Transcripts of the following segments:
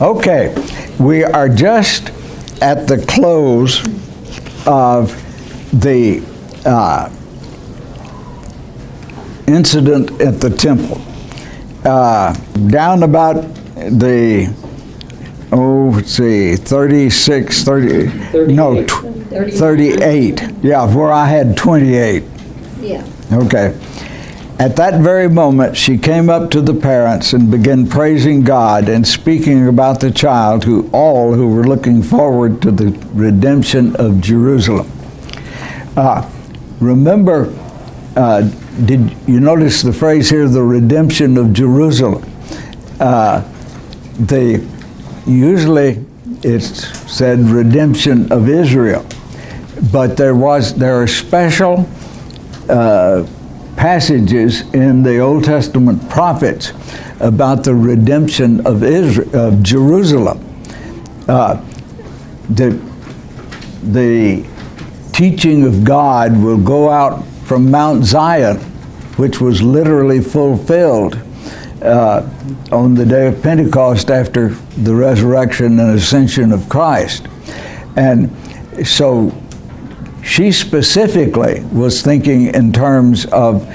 Okay, we are just at the close of the incident at the temple. Down about the, 36, 30, 38. no, 38. Yeah, where I had 28. Yeah. Okay. At that very moment, she came up to the parents and began praising God and speaking about the child to all who were looking forward to the redemption of Jerusalem. Remember, did you notice the phrase here, the redemption of Jerusalem? Usually it's said redemption of Israel, but there are special passages in the Old Testament prophets about the redemption of Jerusalem. The teaching of God will go out from Mount Zion, which was literally fulfilled on the day of Pentecost after the resurrection and ascension of Christ. And so she specifically was thinking in terms of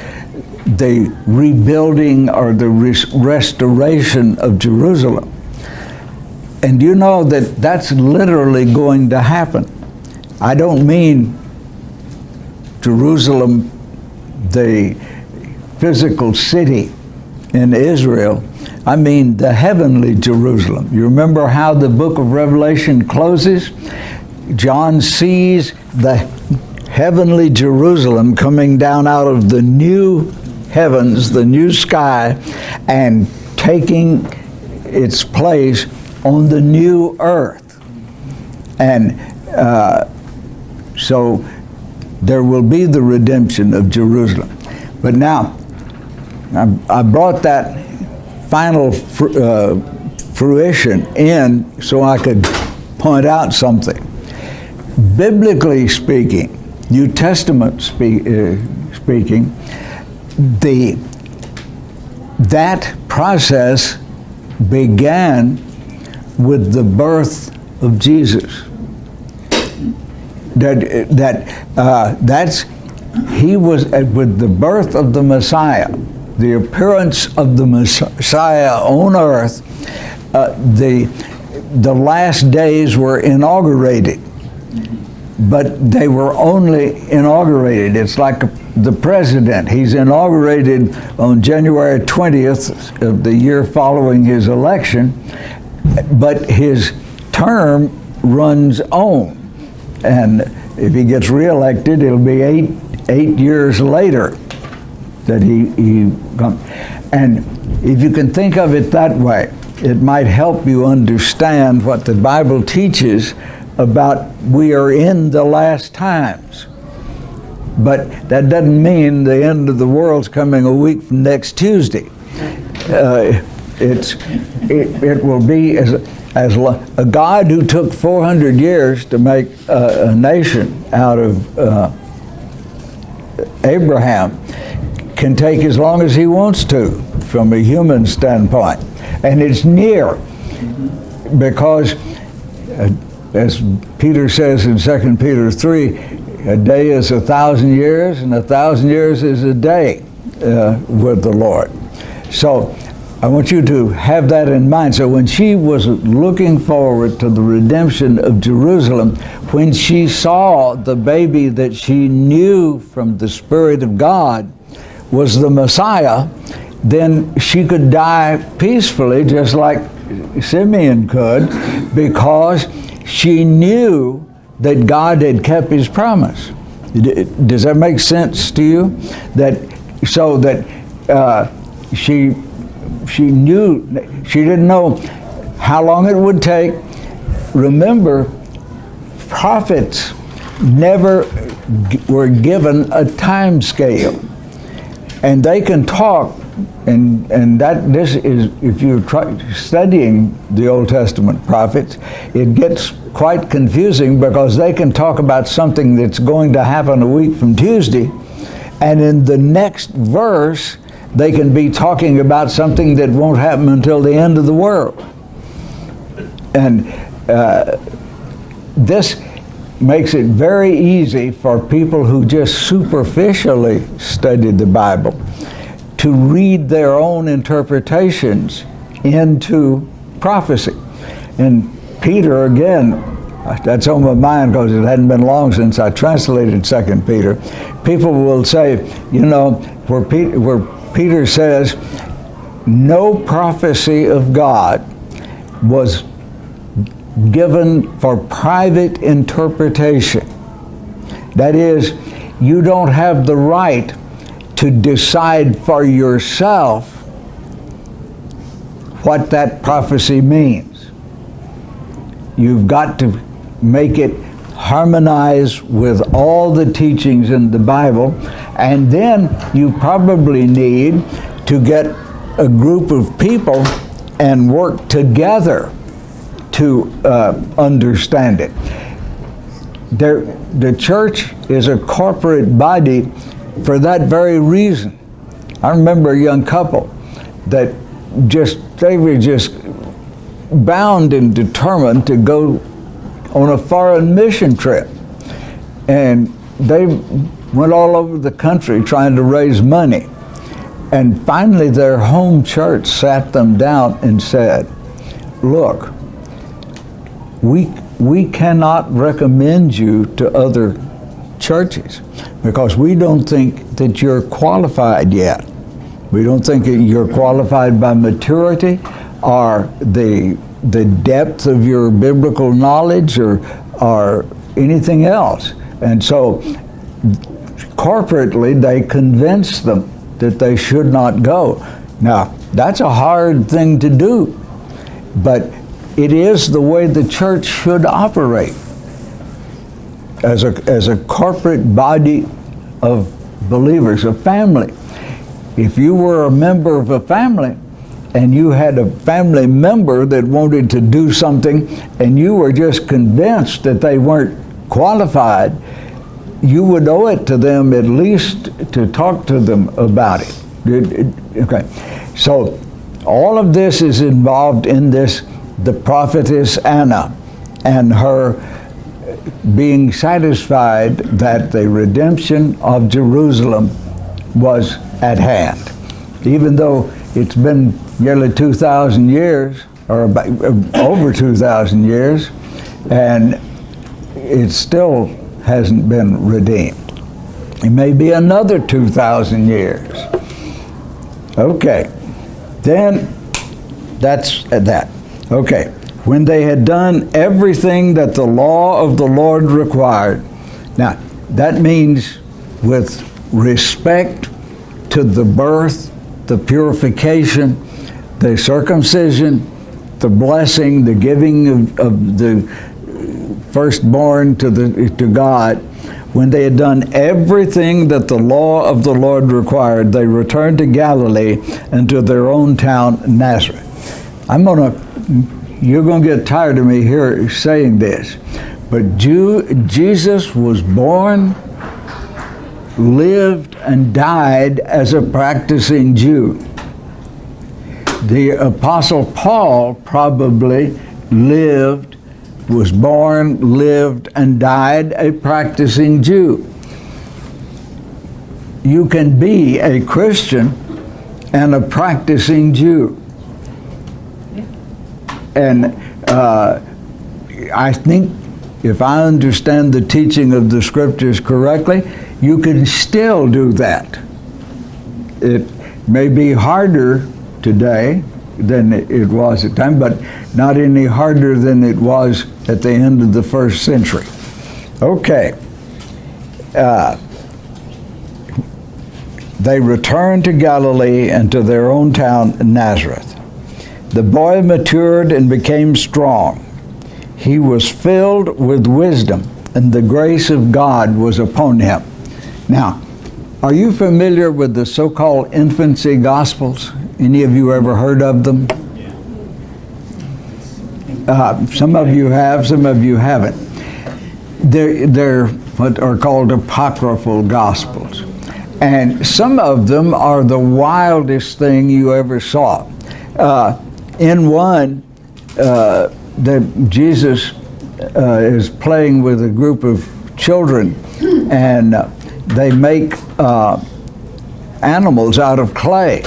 the rebuilding or the restoration of Jerusalem. And you know that that's literally going to happen. I don't mean Jerusalem, the physical city in Israel. I mean the heavenly Jerusalem. You remember how the book of Revelation closes? John sees the heavenly Jerusalem coming down out of the new heavens, the new sky, and taking its place on the new earth. And so there will be the redemption of Jerusalem. But now, I brought that final fruition in so I could point out something. Biblically speaking, New Testament speaking, that process began with the birth of Jesus. He was with the birth of the Messiah, the appearance of the Messiah on earth. The last days were inaugurated, but they were only inaugurated. It's like the president. He's inaugurated on January 20th of the year following his election, but his term runs on. And if he gets reelected, it'll be eight years later that he comes. And if you can think of it that way, it might help you understand what the Bible teaches about we are in the last times. But that doesn't mean the end of the world's coming a week from next Tuesday. It will be as a God who took 400 years to make a nation out of Abraham can take as long as he wants to from a human standpoint. And it's near because as Peter says in 2 Peter 3, a day is 1,000 years, and 1,000 years is a day with the Lord. So I want you to have that in mind. So when she was looking forward to the redemption of Jerusalem, when she saw the baby that she knew from the Spirit of God was the Messiah, then she could die peacefully, just like Simeon could, because she knew that God had kept his promise. Does that make sense to you? She knew, she didn't know how long it would take. Remember, prophets never were given a time scale. And they can talk, and this is, if you're studying the Old Testament prophets, it gets quite confusing because they can talk about something that's going to happen a week from Tuesday, and in the next verse, they can be talking about something that won't happen until the end of the world. And this makes it very easy for people who just superficially studied the Bible to read their own interpretations into prophecy. And Peter, again, that's on my mind because it hadn't been long since I translated 2 Peter. People will say, you know, where Peter says, no prophecy of God was given for private interpretation. That is, you don't have the right to decide for yourself what that prophecy means. You've got to make it harmonize with all the teachings in the Bible, and then you probably need to get a group of people and work together to understand it. The church is a corporate body for that very reason. I remember a young couple that they were just bound and determined to go on a foreign mission trip. And they went all over the country trying to raise money. And finally their home church sat them down and said, look, we cannot recommend you to other churches because we don't think that you're qualified yet. We don't think that you're qualified by maturity or the depth of your biblical knowledge or anything else. And so corporately they convinced them that they should not go. Now, that's a hard thing to do, but it is the way the church should operate as a corporate body of believers, a family. If you were a member of a family and you had a family member that wanted to do something and you were just convinced that they weren't qualified, you would owe it to them at least to talk to them about it. Okay, so all of this is involved in this, the prophetess Anna and her being satisfied that the redemption of Jerusalem was at hand. Even though it's been nearly 2,000 years, or about, over 2,000 years, and it still hasn't been redeemed. It may be another 2,000 years. Okay, then that's that. Okay, when they had done everything that the law of the Lord required. Now, that means with respect to the birth, the purification, the circumcision, the blessing, the giving of the firstborn to God. When they had done everything that the law of the Lord required, they returned to Galilee and to their own town, Nazareth. You're going to get tired of me here saying this, but Jesus was born, lived, and died as a practicing Jew. The Apostle Paul probably was born, lived, and died a practicing Jew. You can be a Christian and a practicing Jew. And I think if I understand the teaching of the scriptures correctly, you can still do that. It may be harder today than it was at the time, but not any harder than it was at the end of the first century. Okay. They returned to Galilee and to their own town, Nazareth. The boy matured and became strong. He was filled with wisdom, and the grace of God was upon him. Now, are you familiar with the so-called infancy gospels? Any of you ever heard of them? Some of you have, some of you haven't. They're what are called apocryphal gospels. And some of them are the wildest thing you ever saw. In one, that Jesus is playing with a group of children, and they make animals out of clay,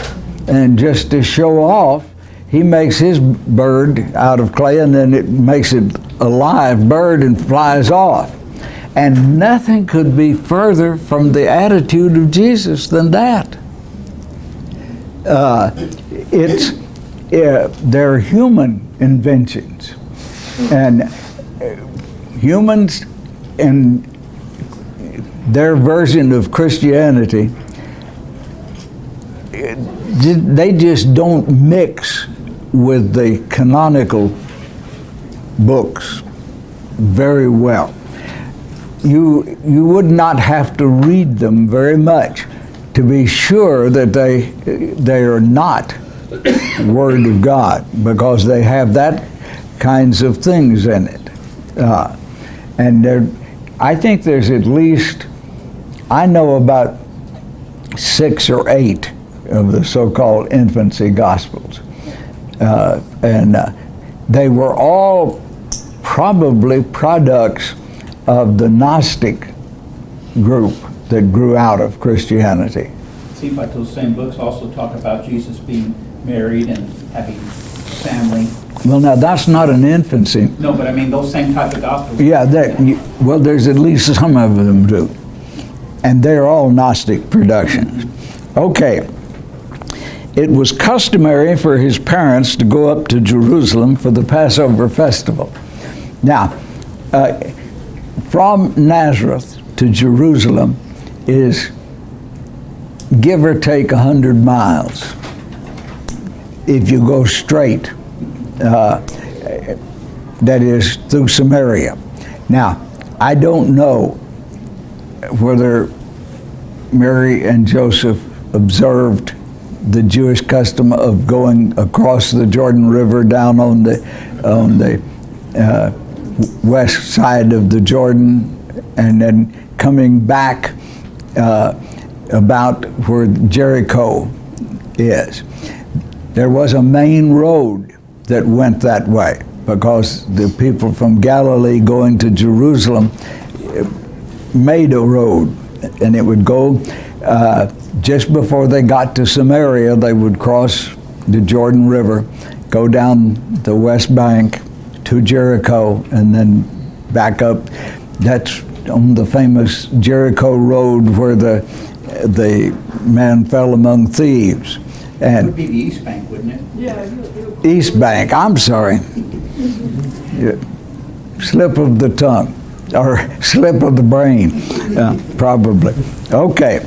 and just to show off, he makes his bird out of clay, and then it makes it a live bird and flies off. And nothing could be further from the attitude of Jesus than that. They're human inventions, and humans in their version of Christianity, they just don't mix with the canonical books very well. You would not have to read them very much to be sure that they are not Word of God, because they have that kinds of things in it. And I think there's at least, I know about 6 or 8 of the so-called infancy gospels. And they were all probably products of the Gnostic group that grew out of Christianity. It seems like those same books also talk about Jesus being married and having family. Well, now that's not an infancy. No, but I mean those same type of gospels. Yeah, well, there's at least some of them do. And they're all Gnostic productions. Okay. It was customary for his parents to go up to Jerusalem for the Passover festival. Now, from Nazareth to Jerusalem is give or take 100 miles if you go straight, that is through Samaria. Now, I don't know whether Mary and Joseph observed the Jewish custom of going across the Jordan River down on the west side of the Jordan, and then coming back about where Jericho is. There was a main road that went that way, because the people from Galilee going to Jerusalem made a road, and it would go just before they got to Samaria. They would cross the Jordan River, go down the west bank to Jericho, and then back up. That's on the famous Jericho road where the man fell among thieves. It would be the East Bank, wouldn't it? Yeah. East Bank, I'm sorry. Yeah. Slip of the tongue, or slip of the brain, probably. Okay.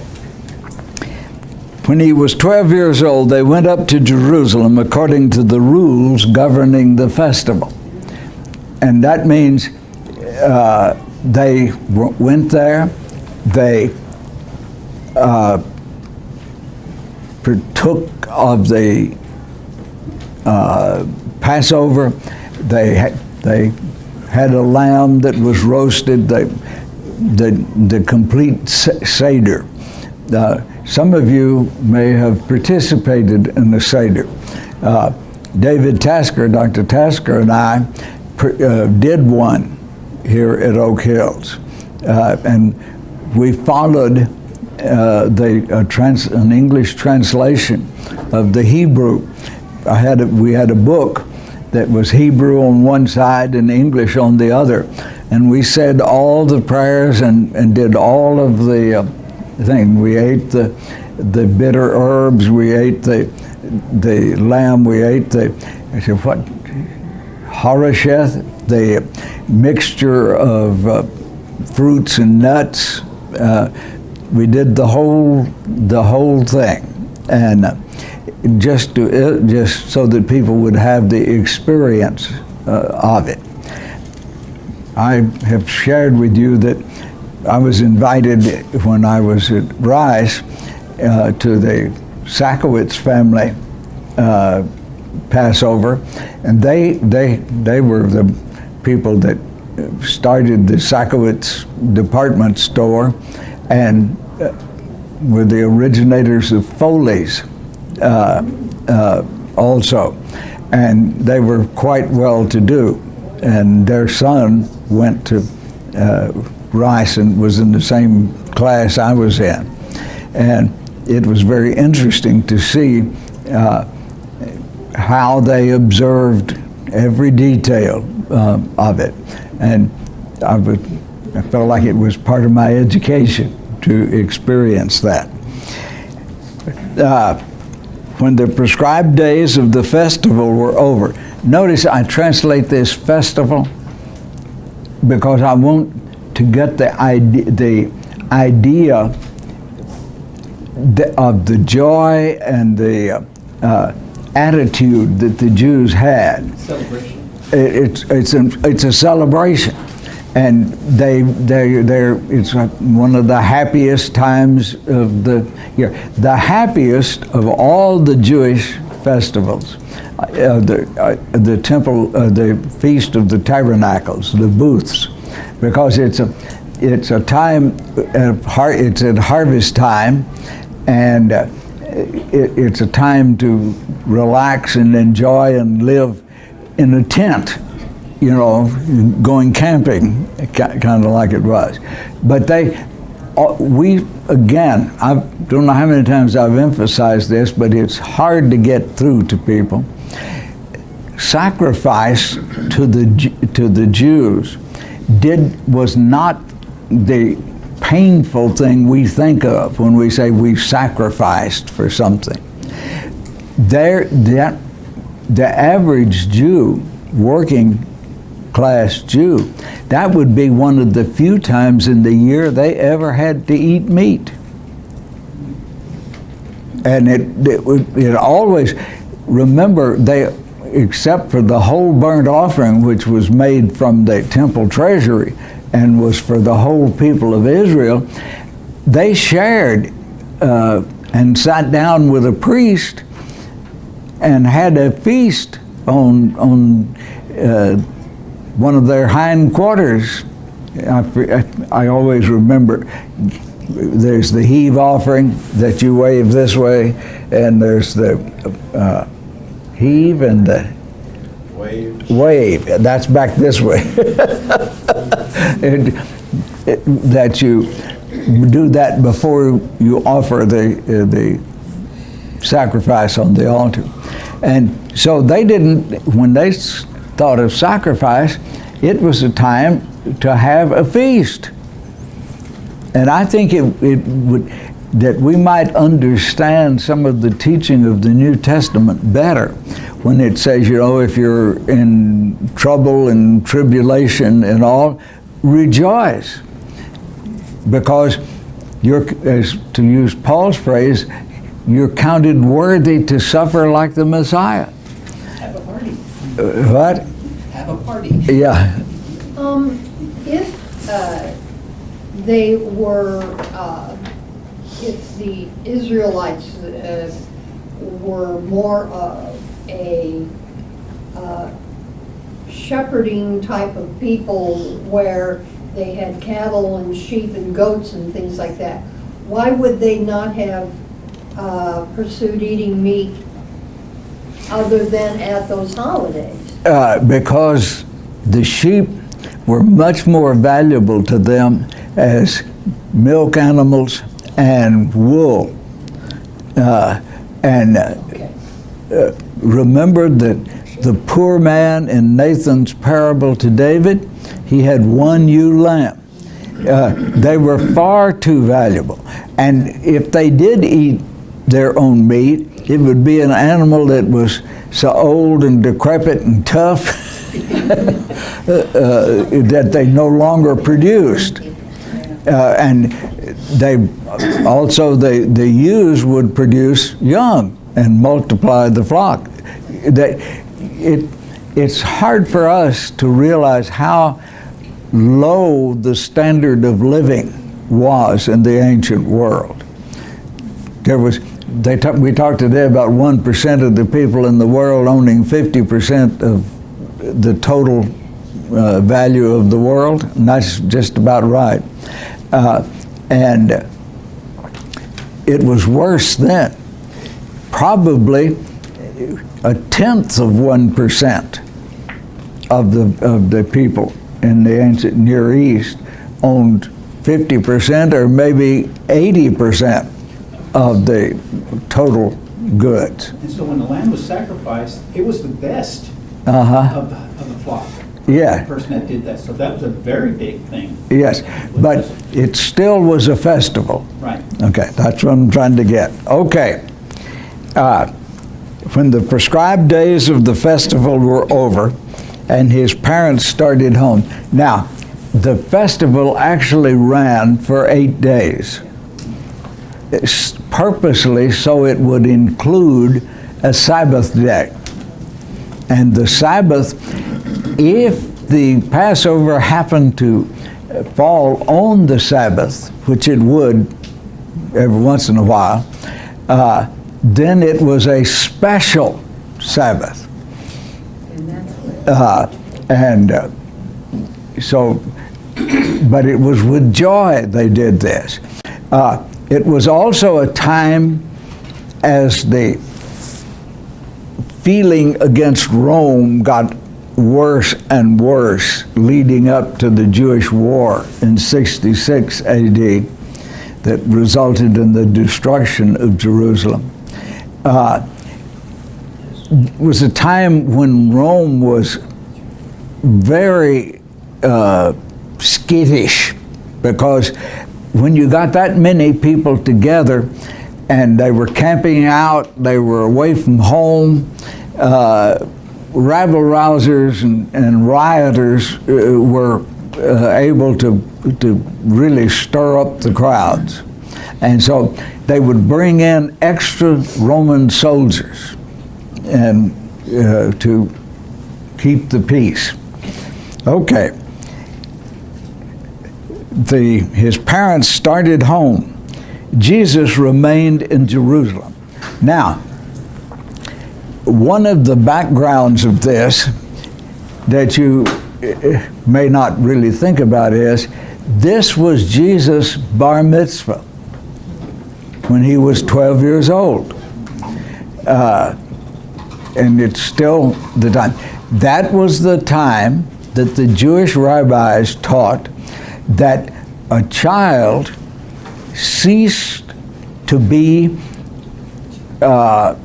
When he was 12 years old, they went up to Jerusalem according to the rules governing the festival. And that means they went there, they partook of the Passover. They had a lamb that was roasted, the complete Seder. Some of you may have participated in the Seder. David Tasker, Dr. Tasker, and I did one here at Oak Hills. And we followed an English translation of the Hebrew. We had a book that was Hebrew on one side and English on the other, and we said all the prayers and did all of the thing. We ate the bitter herbs, we ate the lamb, we ate I said, what? Harosheth, the mixture of fruits and nuts. We did the whole thing, and just so that people would have the experience of it. I have shared with you that I was invited when I was at Rice to the Sakowitz family Passover, and they were the people that started the Sakowitz department store, and were the originators of Foley's also, and they were quite well to do. and their son went to Rice and was in the same class I was in. And it was very interesting to see how they observed every detail of it. And I felt like it was part of my education to experience that. When the prescribed days of the festival were over, notice I translate this festival because I want to get the idea of the joy and the attitude that the Jews had. Celebration. It's a celebration, and it's one of the happiest times of the year. The happiest of all the Jewish festivals, the temple, the Feast of the Tabernacles, the booths, because it's a time, it's at harvest time, and it's a time to relax and enjoy and live in a tent, you know, going camping, kind of like it was. But again, I don't know how many times I've emphasized this, but it's hard to get through to people. Sacrifice to the Jews was not the painful thing we think of when we say we sacrificed for something. The average Jew, working class Jew, that would be one of the few times in the year they ever had to eat meat. And it always, remember, except for the whole burnt offering, which was made from the temple treasury and was for the whole people of Israel, they shared and sat down with a priest and had a feast on one of their hindquarters. I always remember there's the heave offering that you wave this way, and there's the heave and the wave. That's back this way. That you do that before you offer the sacrifice on the altar. And so they didn't, when they thought of sacrifice, it was a time to have a feast. And I think that we might understand some of the teaching of the New Testament better when it says, you know, if you're in trouble and tribulation and all, rejoice. Because as to use Paul's phrase, you're counted worthy to suffer like the Messiah. Have a party. What? Have a party. Yeah. If they were, if the Israelites were more of a shepherding type of people where they had cattle and sheep and goats and things like that, why would they not have pursued eating meat other than at those holidays? Because the sheep were much more valuable to them as milk animals and wool. Remember that the poor man in Nathan's parable to David, he had one ewe lamb. They were far too valuable. And if they did eat their own meat, it would be an animal that was so old and decrepit and tough that they no longer produced. And they also, the ewes would produce young and multiply the flock. It's hard for us to realize how low the standard of living was in the ancient world. We talked today about 1% of the people in the world owning 50% of the total value of the world, and that's just about right. And it was worse then. Probably 1/10 of 1% of the people in the ancient Near East owned 50% or maybe 80% of the total goods. And so when the lamb was sacrificed, it was the best Uh-huh. of the flock. Yeah. The person that did that. So that was a very big thing. Yes, but it still was a festival. Right. Okay, that's what I'm trying to get. Okay. When the prescribed days of the festival were over and his parents started home. Now, the festival actually ran for 8 days. Purposely so it would include a Sabbath day. And the Sabbath, if the Passover happened to fall on the Sabbath, which it would every once in a while, then it was a special Sabbath. But it was with joy they did this. It was also a time as the feeling against Rome got worse and worse leading up to the Jewish war in 66 AD that resulted in the destruction of Jerusalem. It was a time when Rome was very skittish, because when you got that many people together and they were camping out, they were away from home, rabble-rousers and rioters were able to really stir up the crowds. And so they would bring in extra Roman soldiers and to keep the peace. Okay. His parents started home. Jesus remained in Jerusalem. Now, one of the backgrounds of this that you may not really think about is, this was Jesus' bar mitzvah when he was 12 years old. And it's still the time. That was the time that the Jewish rabbis taught that a child ceased to be, that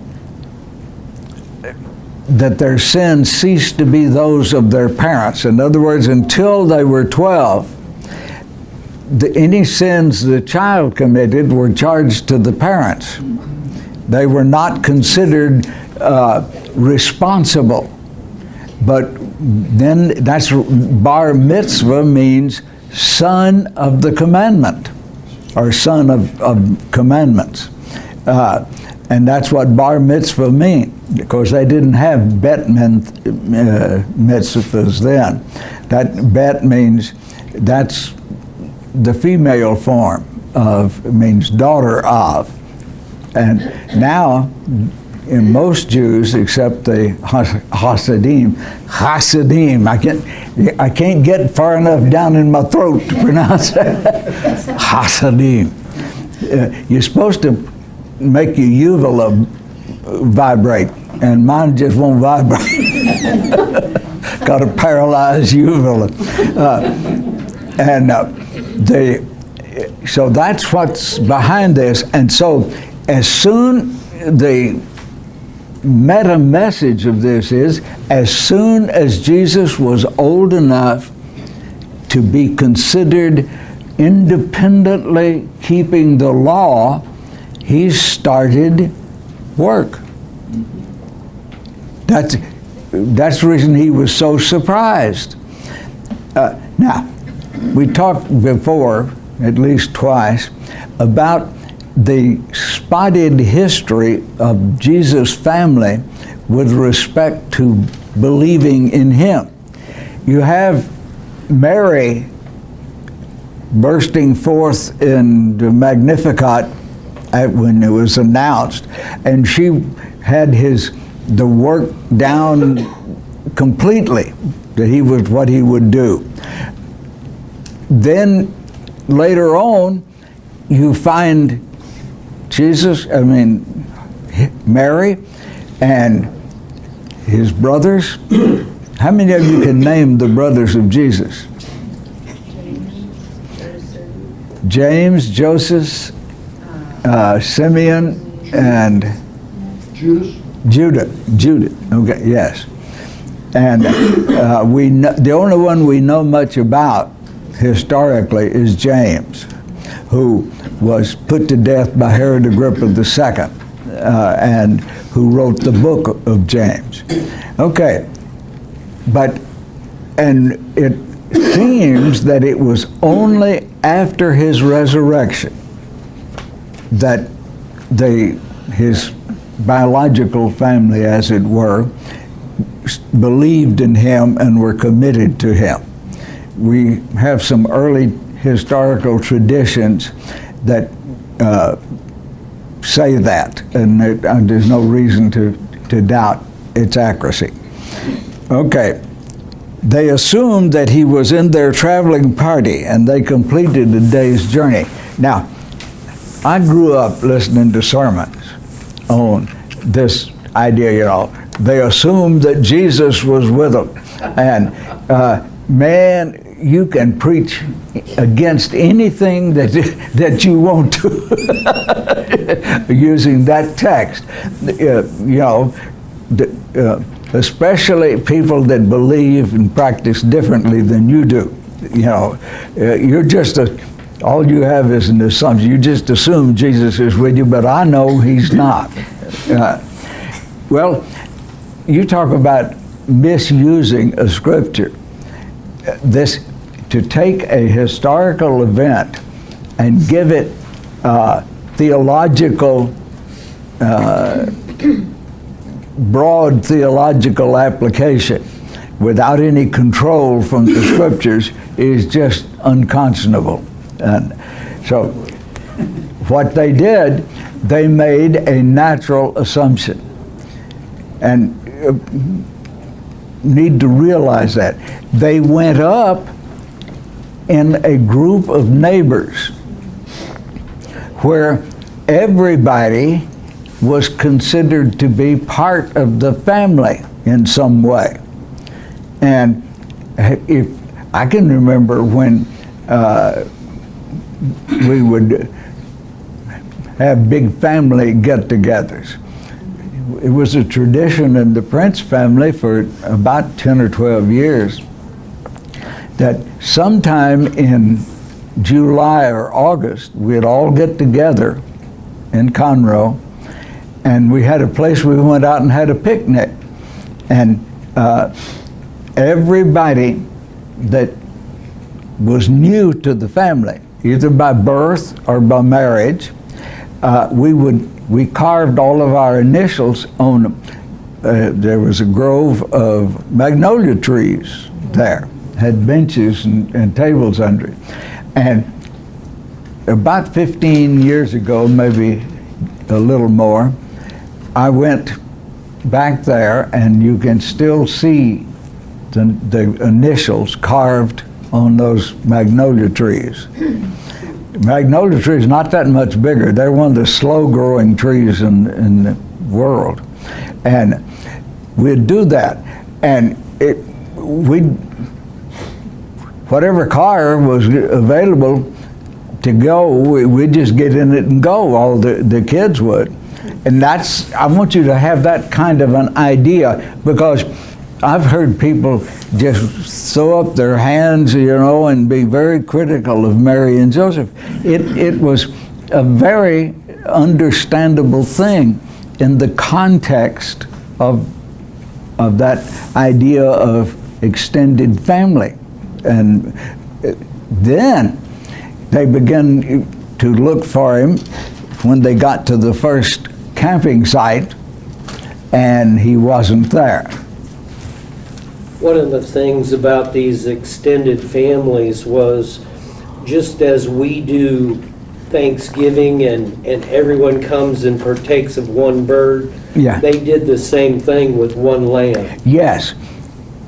their sins ceased to be those of their parents. In other words, until they were 12, any sins the child committed were charged to the parents. They were not considered responsible. But then that's bar mitzvah means son of the commandment, or son of commandments. And that's what bar mitzvah means, because they didn't have bet mitzvahs then. That bet means, that's the female form of, means daughter of. And now, in most Jews, except the Hasidim, I can't get far enough down in my throat to pronounce it. Hasidim. You're supposed to make your uvula vibrate, and mine just won't vibrate. Got a paralyzed uvula. So that's what's behind this. And so as soon, the meta message of this is, as soon as Jesus was old enough to be considered independently keeping the law, he started work. That's the reason he was so surprised. Now, we talked before, at least twice, about the spotted history of Jesus' family with respect to believing in him. You have Mary bursting forth in the Magnificat when it was announced, and she had the work down completely, that he was what he would do. Then later on, you find Mary and his brothers How many of you can name the brothers of Jesus? James, Joseph, Simeon, and Judah. Okay, yes. And we know, the only one we know much about historically is James, who was put to death by Herod Agrippa II, and who wrote the book of James. Okay, and it seems that it was only after his resurrection that his biological family, as it were, believed in him and were committed to him. We have some early historical traditions that say that, and there's no reason to doubt its accuracy. Okay. They assumed that he was in their traveling party, and they completed a day's journey. Now, I grew up listening to sermons on this idea, they assumed that Jesus was with them. And man, you can preach against anything that you want to using that text. Especially people that believe and practice differently than you do. You're just all you have is an assumption. You just assume Jesus is with you, but I know he's not. Well, you talk about misusing a scripture. To take a historical event and give it broad theological application without any control from the scriptures is just unconscionable. And so what they did, they made a natural assumption. And need to realize that. They went up in a group of neighbors where everybody was considered to be part of the family in some way. And if I can remember when we would have big family get-togethers. It was a tradition in the Prince family for about 10 or 12 years that sometime in July or August we'd all get together in Conroe, and we had a place we went out and had a picnic. And everybody that was new to the family, either by birth or by marriage, we carved all of our initials on them. There was a grove of magnolia trees there, had benches and tables under it. And about 15 years ago, maybe a little more, I went back there, and you can still see the initials carved on those magnolia trees. Magnolia trees not that much bigger. They're one of the slow-growing trees in the world. And we'd do that. And whatever car was available to go, we'd just get in it and go. All the kids would. And I want you to have that kind of an idea, because I've heard people just throw up their hands, and be very critical of Mary and Joseph. It was a very understandable thing in the context of that idea of extended family. And then they began to look for him when they got to the first camping site, and he wasn't there. One of the things about these extended families was, just as we do Thanksgiving and everyone comes and partakes of one bird, Yeah. they did the same thing with one lamb. Yes,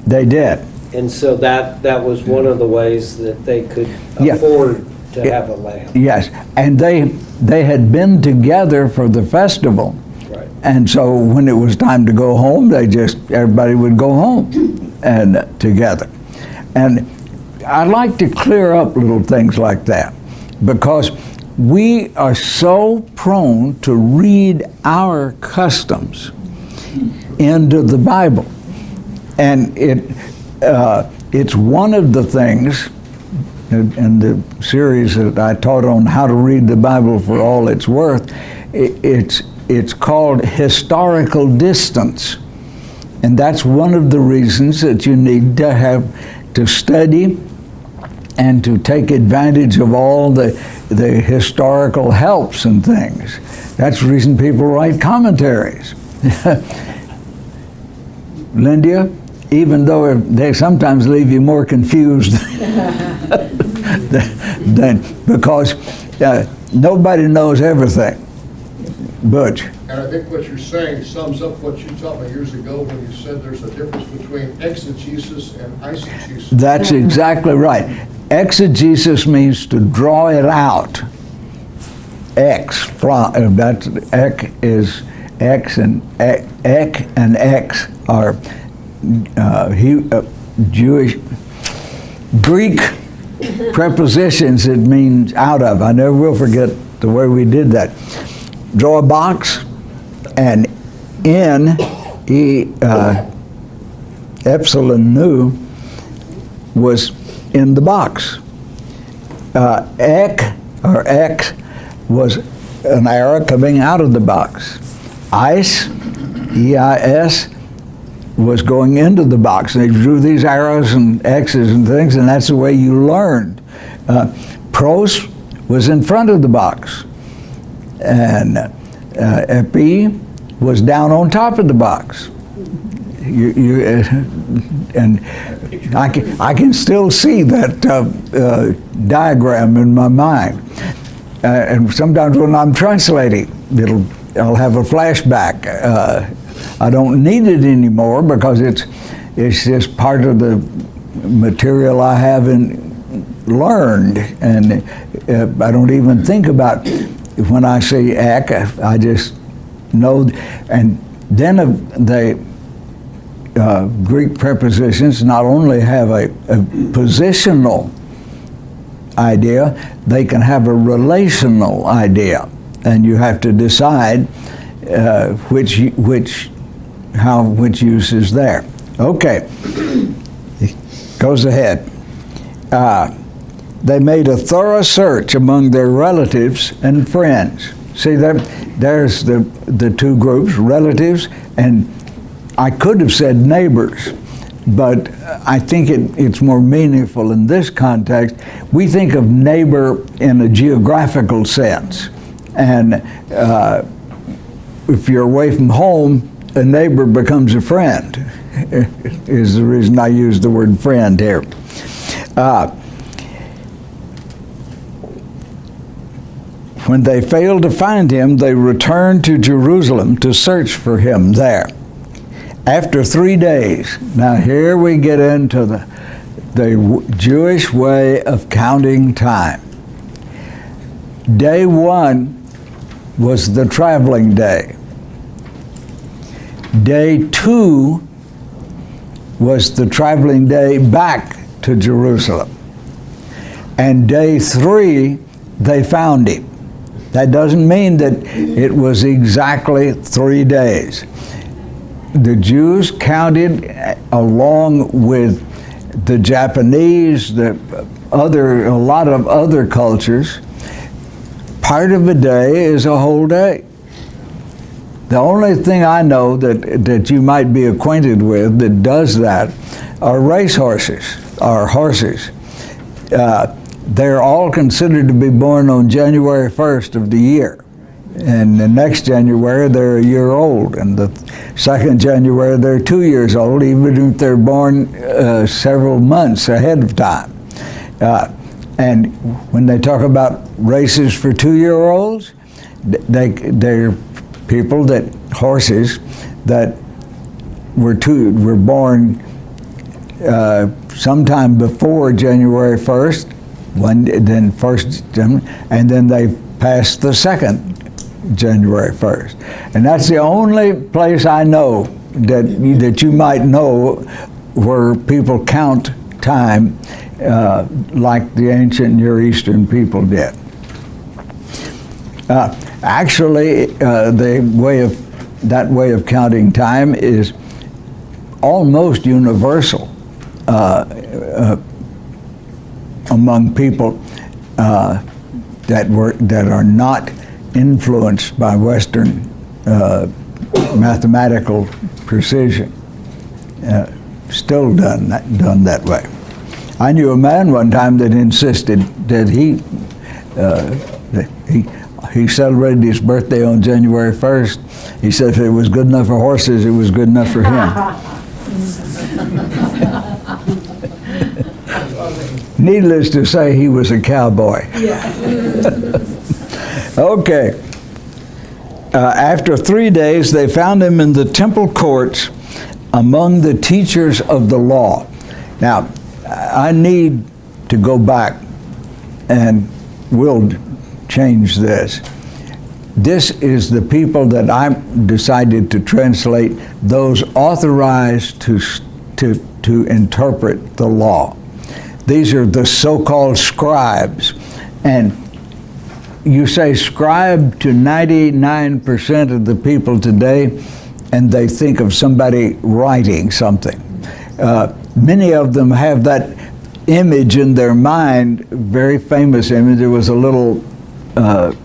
they did. And so that was one of the ways that they could Yeah. afford to have a lamb. Yes, and they had been together for the festival. Right. And so when it was time to go home, everybody would go home. and together. And I like to clear up little things like that, because we are so prone to read our customs into the Bible. And it's one of the things in the series that I taught on how to read the Bible for all it's worth. It's called historical distance. And that's one of the reasons that you need to have to study and to take advantage of all the historical helps and things. That's the reason people write commentaries. Lindia, even though they sometimes leave you more confused because nobody knows everything. Butch. And I think what you're saying sums up what you taught me years ago when you said there's a difference between exegesis and eisegesis. That's exactly right. Exegesis means to draw it out. That's ek is X, and ek and X are Jewish, Greek prepositions. It means out of. I never will forget the way we did that. Draw a box, and in epsilon nu was in the box. Ek or X was an arrow coming out of the box. Eis, E-I-S, was going into the box. They drew these arrows and X's and things, and that's the way you learned. Pros was in front of the box, and epi was down on top of the box. And I can still see that diagram in my mind. And sometimes when I'm translating, I'll have a flashback. I don't need it anymore because it's just part of the material I haven't learned, and I don't even think about when I say ek. I just know. And then the Greek prepositions not only have a positional idea, they can have a relational idea, and you have to decide which use is there. Okay, goes ahead. They made a thorough search among their relatives and friends. See, there's the two groups, relatives, and I could have said neighbors, but I think it's more meaningful in this context. We think of neighbor in a geographical sense, and if you're away from home, a neighbor becomes a friend, is the reason I use the word friend here. When they failed to find him, they returned to Jerusalem to search for him there. After 3 days, now here we get into the Jewish way of counting time. Day 1 was the traveling day. Day 2 was the traveling day back to Jerusalem. And day 3, they found him. That doesn't mean that it was exactly 3 days. The Jews counted along with the Japanese, a lot of other cultures. Part of a day is a whole day. The only thing I know that you might be acquainted with that does that are racehorses, or horses. They're all considered to be born on January 1st of the year. And the next January, they're a year old. And the second January, they're 2 years old, even if they're born several months ahead of time. And when they talk about races for 2-year-olds, they're people horses that were born sometime before January 1st, and then they passed the second January 1st. And that's the only place I know that you might know where people count time like the ancient Near Eastern people did. Actually, that way of counting time is almost universal among people that are not influenced by Western mathematical precision. Still done that way. I knew a man one time that insisted that he celebrated his birthday on January 1st. He said if it was good enough for horses, it was good enough for him. Needless to say, he was a cowboy. Okay. After 3 days, they found him in the temple courts among the teachers of the law. Now, I need to go back, and we'll change this. This is the people that I decided to translate, those authorized to interpret the law. These are the so-called scribes. And you say scribe to 99% of the people today, and they think of somebody writing something. Many of them have that image in their mind, very famous image. There was a little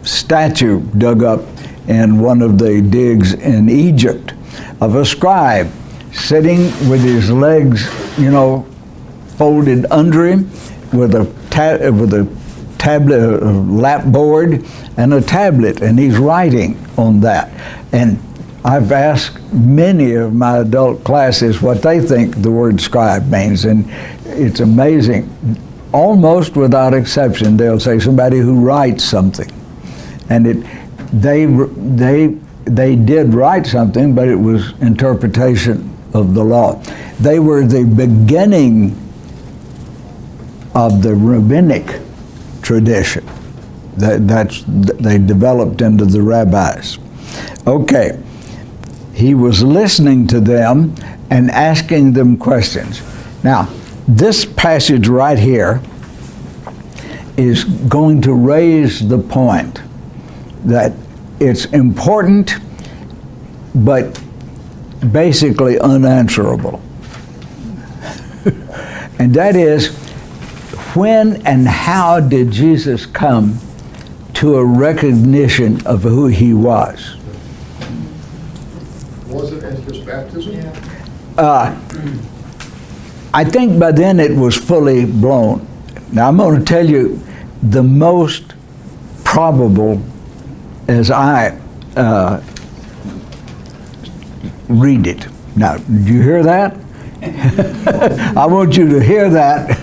statue dug up in one of the digs in Egypt of a scribe sitting with his legs, folded under him with a tablet, a lap board, and a tablet, and he's writing on that. And I've asked many of my adult classes what they think the word scribe means, and it's amazing. Almost without exception, they'll say somebody who writes something. And they did write something, but it was interpretation of the law. They were the beginning of the rabbinic tradition. They developed into the rabbis. Okay. He was listening to them and asking them questions. Now, this passage right here is going to raise the point that it's important, but basically unanswerable. And that is, when and how did Jesus come to a recognition of who he was? Was it at his baptism? I think by then it was fully blown. Now I'm going to tell you the most probable as I read it. Now, did you hear that? I want you to hear that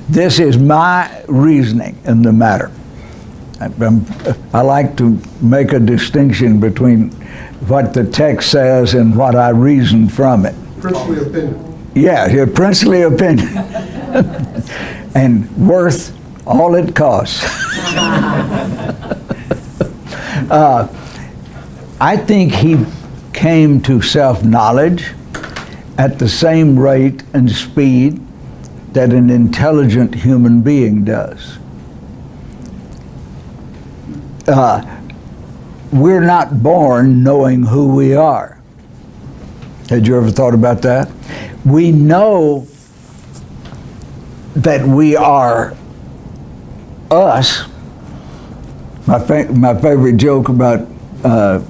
this is my reasoning in the matter. I like to make a distinction between what the text says and what I reason from it. Princely opinion. Yeah, your princely opinion. And worth all it costs. I think he came to self-knowledge at the same rate and speed that an intelligent human being does. We're not born knowing who we are. Had you ever thought about that? We know that we are us. My favorite joke about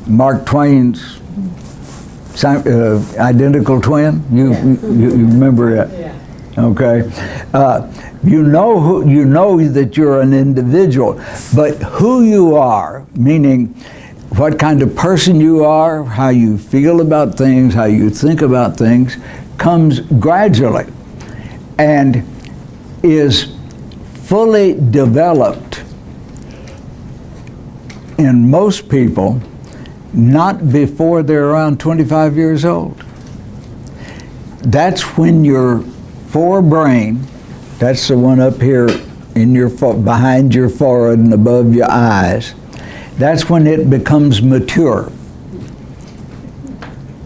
Mark Twain's identical twin. You remember that? Yeah. Okay. You know that you're an individual, but who you are, meaning what kind of person you are, how you feel about things, how you think about things, comes gradually and is fully developed in most people not before they're around 25 years old. That's when your forebrain, that's the one up here in your behind your forehead and above your eyes, that's when it becomes mature.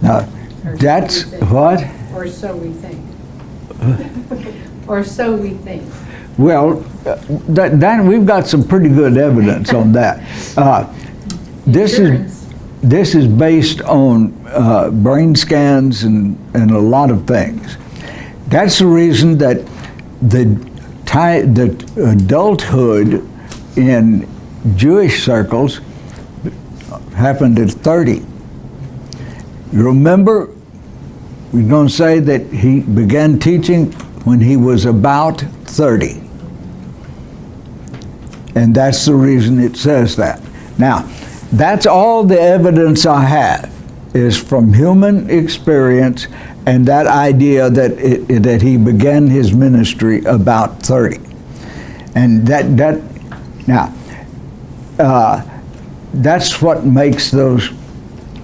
Now, that's what? Or Or so we think. Or so we think. Well, that we've got some pretty good evidence on that. Insurance. This is based on brain scans and a lot of things. That's the reason that the adulthood in Jewish circles happened at 30. You remember, we're going to say that he began teaching when he was about 30. And that's the reason it says that. Now, that's all the evidence I have is from human experience and that idea that he began his ministry about 30. And that's what makes those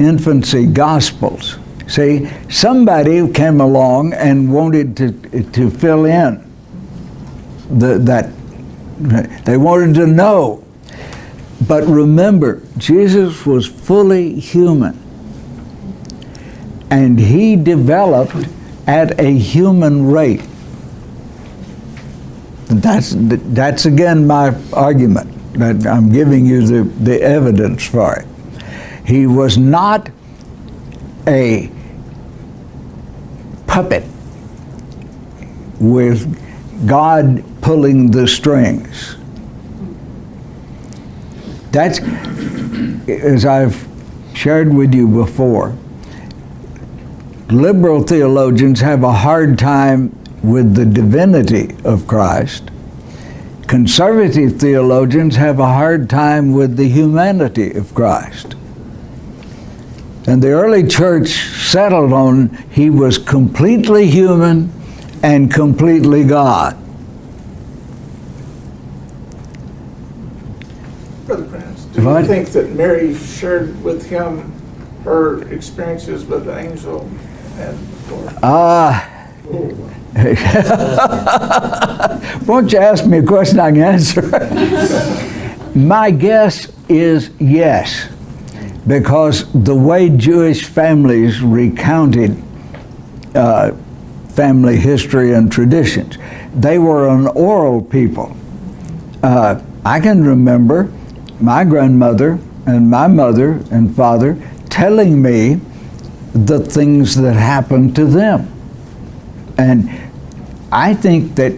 infancy gospels. See, somebody came along and wanted to fill in that. They wanted to know. But remember, Jesus was fully human. And he developed at a human rate. That's again my argument, that I'm giving you the evidence for it. He was not a puppet with God pulling the strings. That's, as I've shared with you before, liberal theologians have a hard time with the divinity of Christ. Conservative theologians have a hard time with the humanity of Christ. And the early church settled on he was completely human and completely God. Brother Prince, do What? you think that Mary shared with him her experiences with the angel and won't you ask me a question I can answer? My guess is yes, because the way Jewish families recounted family history and traditions, they were an oral people. I can remember my grandmother and my mother and father telling me the things that happened to them. And I think that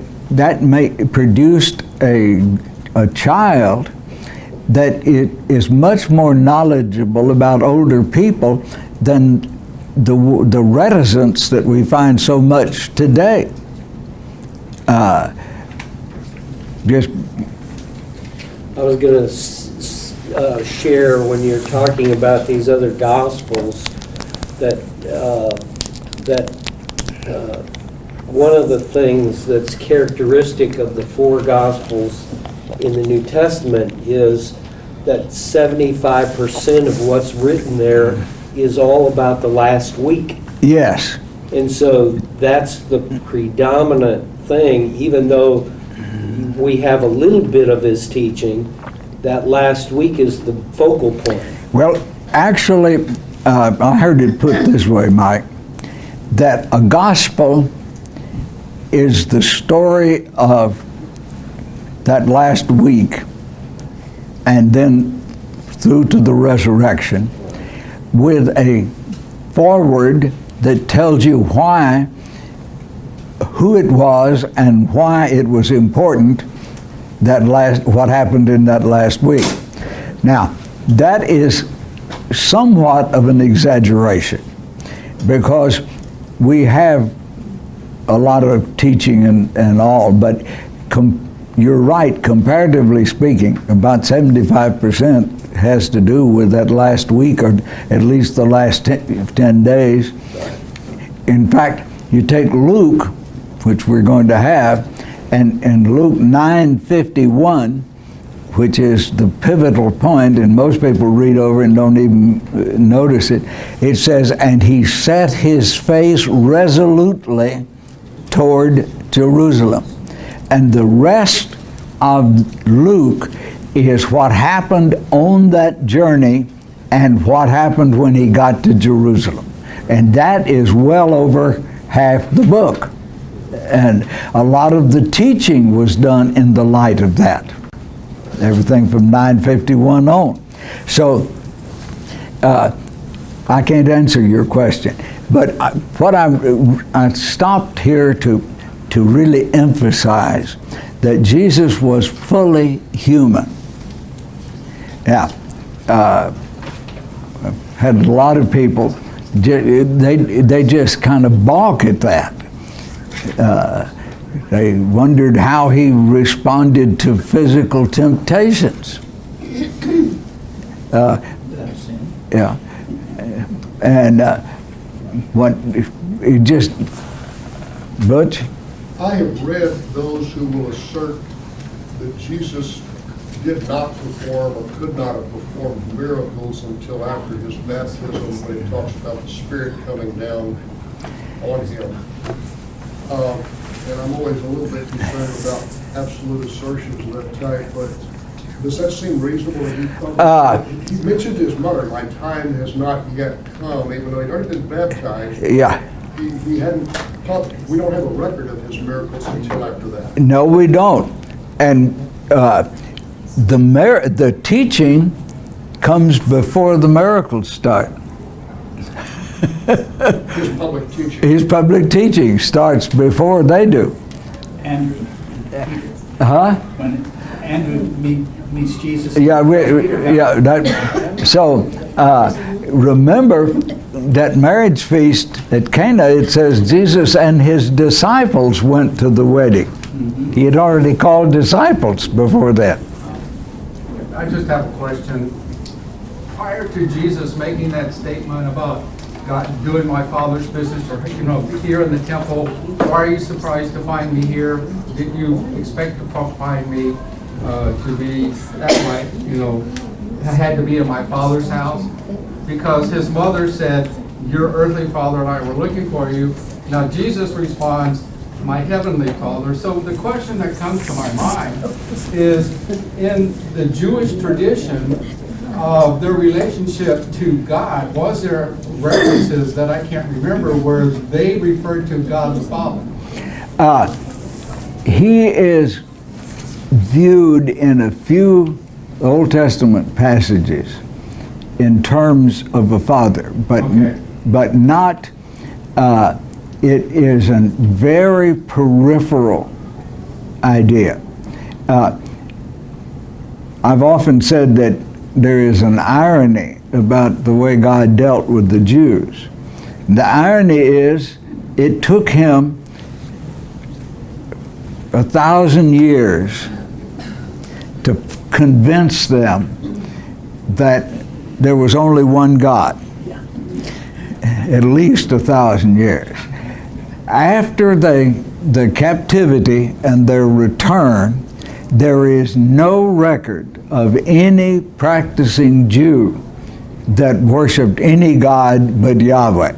produced a child that is much more knowledgeable about older people than the reticence that we find so much today. Just I was going to share when you're talking about these other gospels that one of the things that's characteristic of the four gospels in the New Testament is that 75% of what's written there is all about the last week. yes. And so that's the predominant thing, even though we have a little bit of his teaching, that last week is the focal point. Well, actually, I heard it put this way, Mike, that a gospel is the story of that last week and then through to the resurrection with a forward that tells you who it was and why it was important what happened in that last week. Now, that is somewhat of an exaggeration because we have a lot of teaching and all, but you're right, comparatively speaking, about 75% has to do with that last week or at least the last 10 days. In fact, you take Luke, which we're going to have, and Luke 9:51, which is the pivotal point, and most people read over and don't even notice it. It says, and he set his face resolutely toward Jerusalem. And the rest of Luke is what happened on that journey and what happened when he got to Jerusalem. And that is well over half the book. And a lot of the teaching was done in the light of that. Everything from 951 on. So, I can't answer your question. But I stopped here to really emphasize that Jesus was fully human. Now, had a lot of people, they just kind of balk at that. They wondered how he responded to physical temptations. Without sin. Yeah. And what it just, Butch? I have read those who will assert that Jesus did not perform or could not have performed miracles until after his baptism, when he talks about the Spirit coming down on him. And I'm always a little bit concerned about absolute assertions of that type, but does that seem reasonable to you? He mentioned his mother, my time has not yet come, even though he'd already been baptized. Yeah. He hadn't taught, we don't have a record of his miracles until after that. No, we don't. And the teaching comes before the miracles start. His public teaching. His public teaching starts before they do. Andrew, Huh? when Andrew meets Jesus. Yeah, so remember that marriage feast at Cana, it says Jesus and his disciples went to the wedding. Mm-hmm. He had already called disciples before that. I just have a question. Prior to Jesus making that statement about God doing my Father's business, or here in the temple, why are you surprised to find me here? Did you expect to find me to be at my, had to be in my Father's house? Because his mother said, your earthly father and I were looking for you. Now Jesus responds, my heavenly Father. So the question that comes to my mind is, in the Jewish tradition of their relationship to God, was there references that I can't remember where they referred to God the Father? He is viewed in a few Old Testament passages in terms of a father, but Okay. but not. It is a very peripheral idea. I've often said that there is an irony about the way God dealt with the Jews. The irony is, it took him 1,000 years to convince them that there was only one God. At least 1,000 years. After the captivity and their return, there is no record of any practicing Jew that worshiped any god but Yahweh.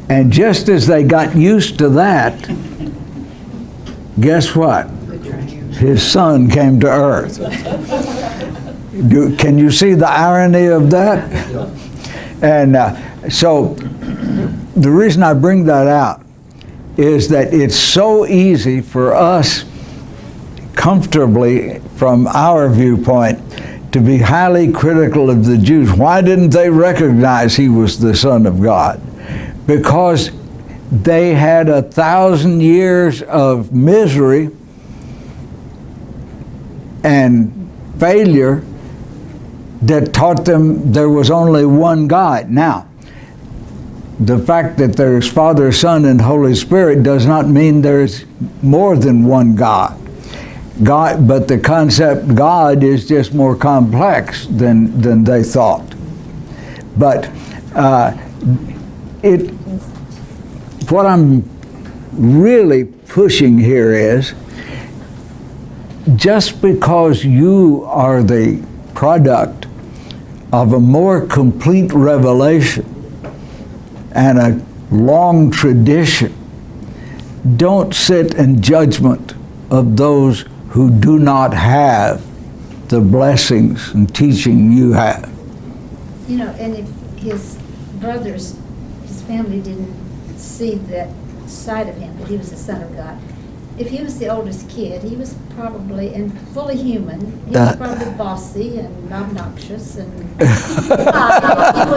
And just as they got used to that, guess what? His son came to earth. Can you see the irony of that? And so the reason I bring that out is that it's so easy for us, comfortably from our viewpoint, to be highly critical of the Jews. Why didn't they recognize he was the Son of God? Because they had 1,000 years of misery and failure that taught them there was only one God. Now, the fact that there's Father, Son, and Holy Spirit does not mean there's more than one God. But the concept God is just more complex than they thought. But what I'm really pushing here is, just because you are the product of a more complete revelation and a long tradition, don't sit in judgment of those who do not have the blessings and teaching you have. And if his brothers, his family didn't see that outside of him, but he was the Son of God. If he was the oldest kid, he was probably, and fully human, he was probably bossy and obnoxious, and he was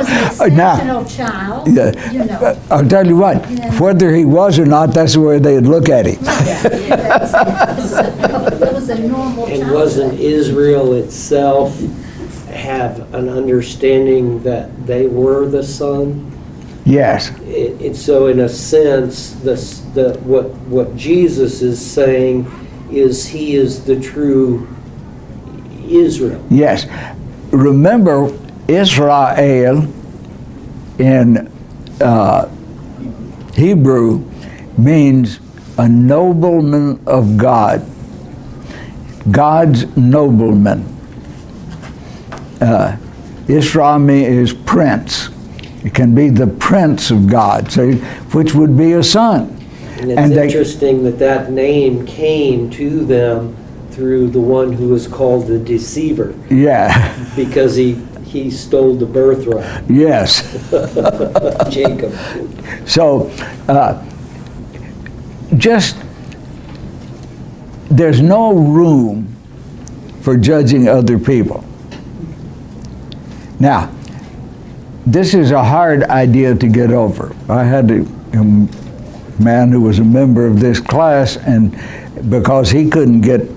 an exceptional child, you know. I'll tell you what, whether he was or not, that's the way they'd look at him. It was a normal child. And wasn't Israel itself have an understanding that they were the Son? Yes. So in a sense, what Jesus is saying is he is the true Israel. Yes. Remember, Israel in Hebrew means a nobleman of God. God's nobleman. Israel is prince. It can be the prince of God, so, which would be a son. And it's interesting that name came to them through the one who was called the deceiver. Yeah. Because he stole the birthright. Yes. Jacob. So, there's no room for judging other people. Now, this is a hard idea to get over. I had a man who was a member of this class, and because he couldn't get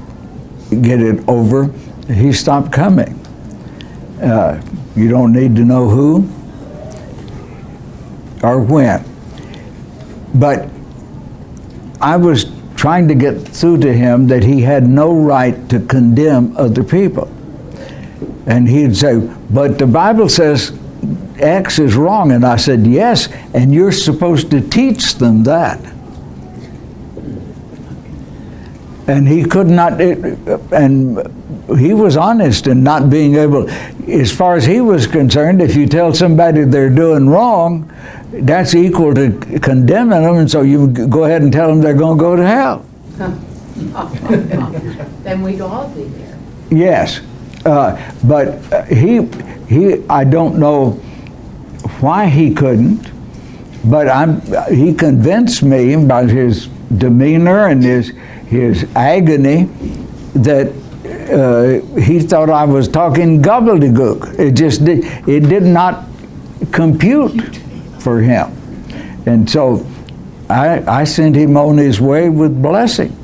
it over, he stopped coming. You don't need to know who or when. But I was trying to get through to him that he had no right to condemn other people. And he'd say, but the Bible says X is wrong. And I said, yes, and you're supposed to teach them that. And he could not, and he was honest in not being able, as far as he was concerned, if you tell somebody they're doing wrong, that's equal to condemning them, and so you go ahead and tell them they're going to go to hell. Then we'd all be there. Yes, but he, I don't know why he couldn't, but he convinced me by his demeanor and his agony that he thought I was talking gobbledygook. It did not compute for him, and so I sent him on his way with blessing,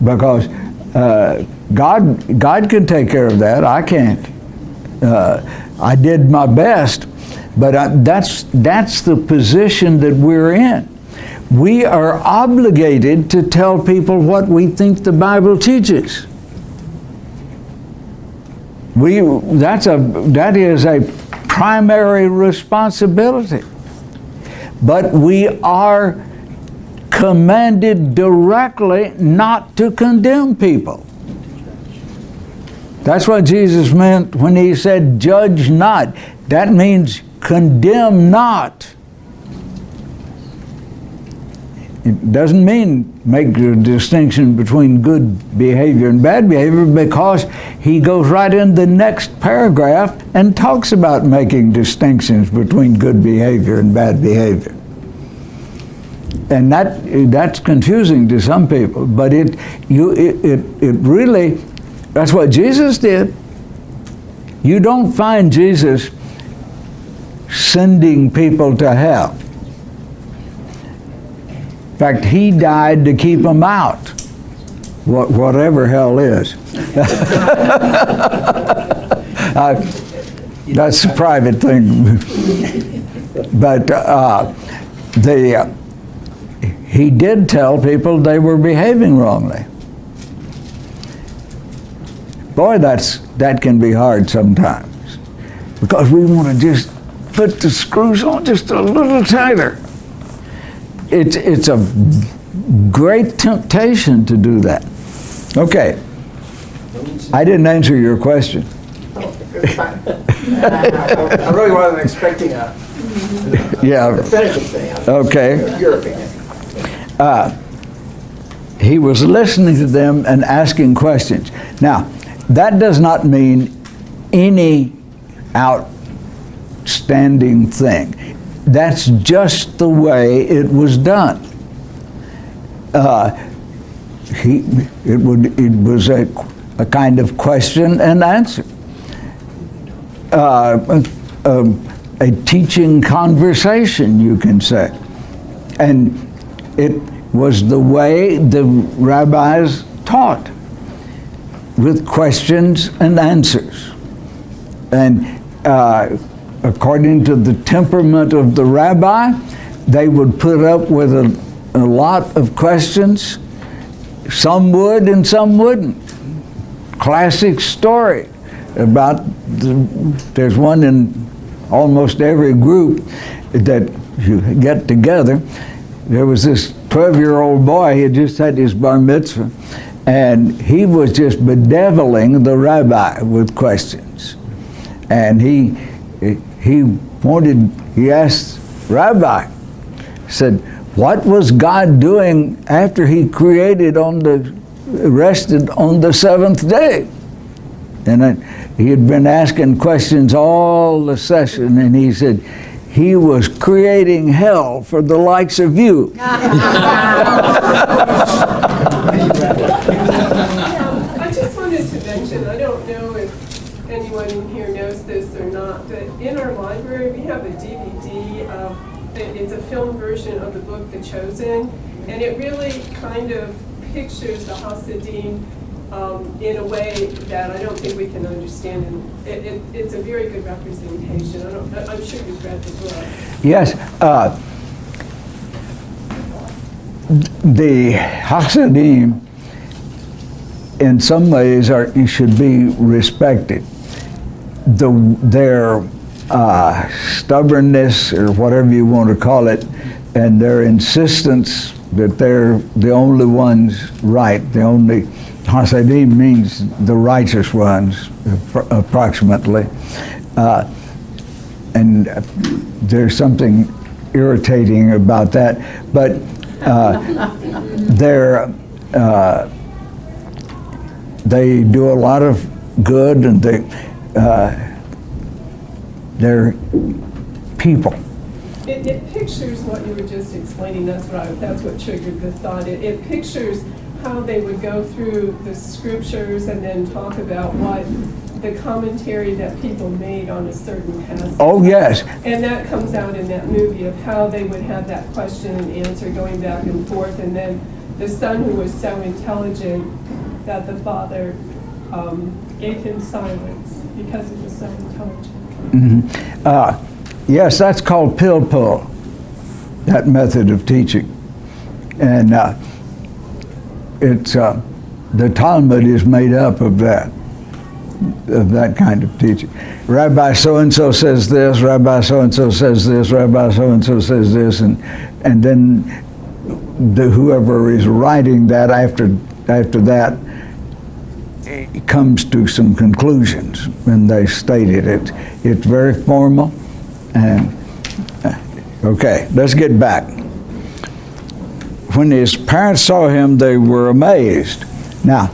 because God can take care of that. I can't. I did my best, but that's the position that we're in. We are obligated to tell people what we think the Bible teaches. That is a primary responsibility. But we are commanded directly not to condemn people. That's what Jesus meant when he said, judge not. That means condemn not. It doesn't mean make a distinction between good behavior and bad behavior, because he goes right in the next paragraph and talks about making distinctions between good behavior and bad behavior. And that's confusing to some people, but it really, that's what Jesus did. You don't find Jesus sending people to hell. In fact, he died to keep them out, whatever hell is. That's a private thing. But he did tell people they were behaving wrongly. Boy, that can be hard sometimes, because we want to just put the screws on just a little tighter. It's a great temptation to do that. Okay. I didn't answer your question. I really wasn't expecting a definitive thing. Okay. Your opinion. He was listening to them and asking questions. Now, that does not mean any outstanding thing. That's just the way it was done. it was a kind of question and answer, a teaching conversation, you can say. And it was the way the rabbis taught, with questions and answers. And according to the temperament of the rabbi, they would put up with a lot of questions. Some would and some wouldn't. Classic story about there's one in almost every group that you get together. There was this 12-year-old boy, he had just had his bar mitzvah, and he was just bedeviling the rabbi with questions. And he asked Rabbi, said, what was God doing after he rested on the seventh day? And he had been asking questions all the session, and he said, he was creating hell for the likes of you. I just wanted to mention, I don't know if anyone in here knows this or not, but in our library we have a DVD of, it's a film version of the book The Chosen, and it really kind of pictures the Hasidim in a way that I don't think we can understand. And it's a very good representation. I'm sure you've read the book. Yes. The Hasidim, in some ways, should be respected. Their stubbornness, or whatever you want to call it, and their insistence that they're the only ones right, the only Hasidim means the righteous ones, approximately. And there's something irritating about that. But they do a lot of good, and they're people. It pictures what you were just explaining. That's what triggered the thought. It pictures how they would go through the scriptures and then talk about what the commentary that people made on a certain passage. Oh, yes. And that comes out in that movie of how they would have that question and answer going back and forth, and then the son who was so intelligent that the father gave him silence because he was so intelligent. Mm-hmm. Yes, that's called pill pull, that method of teaching. And it's the Talmud is made up of that kind of teaching. Rabbi so-and-so says this, Rabbi so-and-so says this, Rabbi so-and-so says this, and then whoever is writing that after that comes to some conclusions when they stated it. It's very formal. And okay, let's get back. When his parents saw him, they were amazed. Now,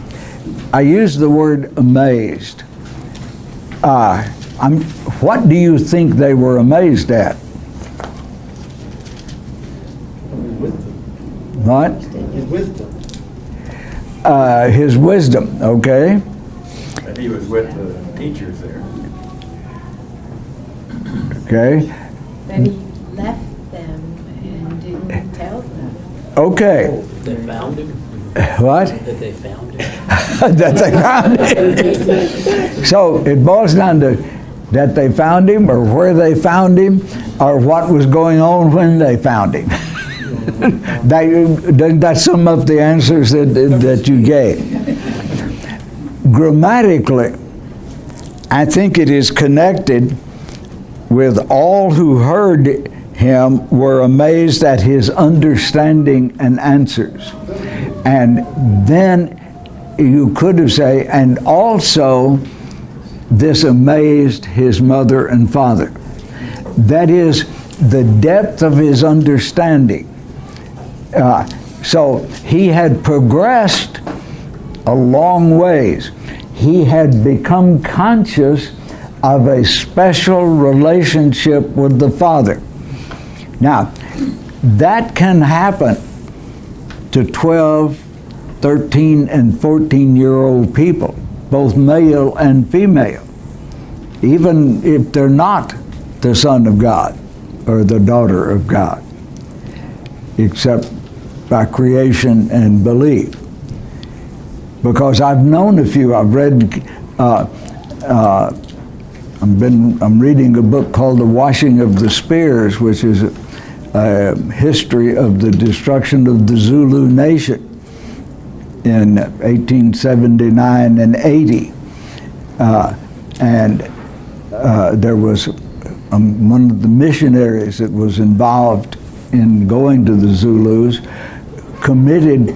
I use the word amazed. What do you think they were amazed at? What? His wisdom. His wisdom, okay. That he was with the teachers there. Okay. That he left them and didn't tell them. Okay. They found him? What? That they found him? That they found him. So it boils down to that they found him, or where they found him, or what was going on when they found him. That's some of the answers that you gave. Grammatically, I think it is connected with all who heard him were amazed at his understanding and answers. And then you could have said, and also this amazed his mother and father. That is the depth of his understanding. So he had progressed a long ways. He had become conscious of a special relationship with the Father. Now, that can happen to 12, 13, and 14-year-old people, both male and female, even if they're not the son of God or the daughter of God, except by creation and belief. Because I've known a few. I've read, I'm reading a book called The Washing of the Spears, which is a history of the destruction of the Zulu nation in 1879 and 80. There was one of the missionaries that was involved in going to the Zulus committed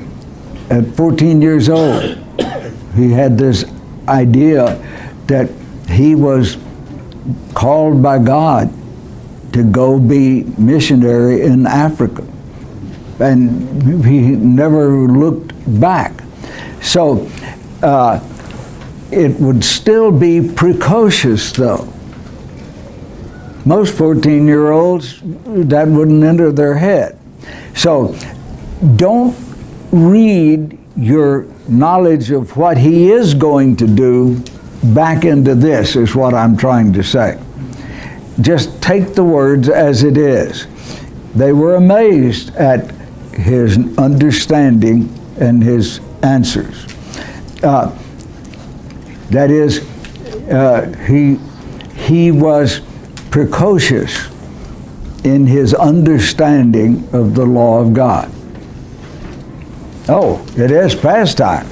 at 14 years old. He had this idea that he was called by God to go be missionary in Africa. And he never looked back. So it would still be precocious, though. Most 14-year-olds, that wouldn't enter their head. So don't read your knowledge of what he is going to do back into this, is what I'm trying to say. Just take the words as it is. They were amazed at his understanding and his answers. That is, he was precocious in his understanding of the law of God. Oh, it is past time.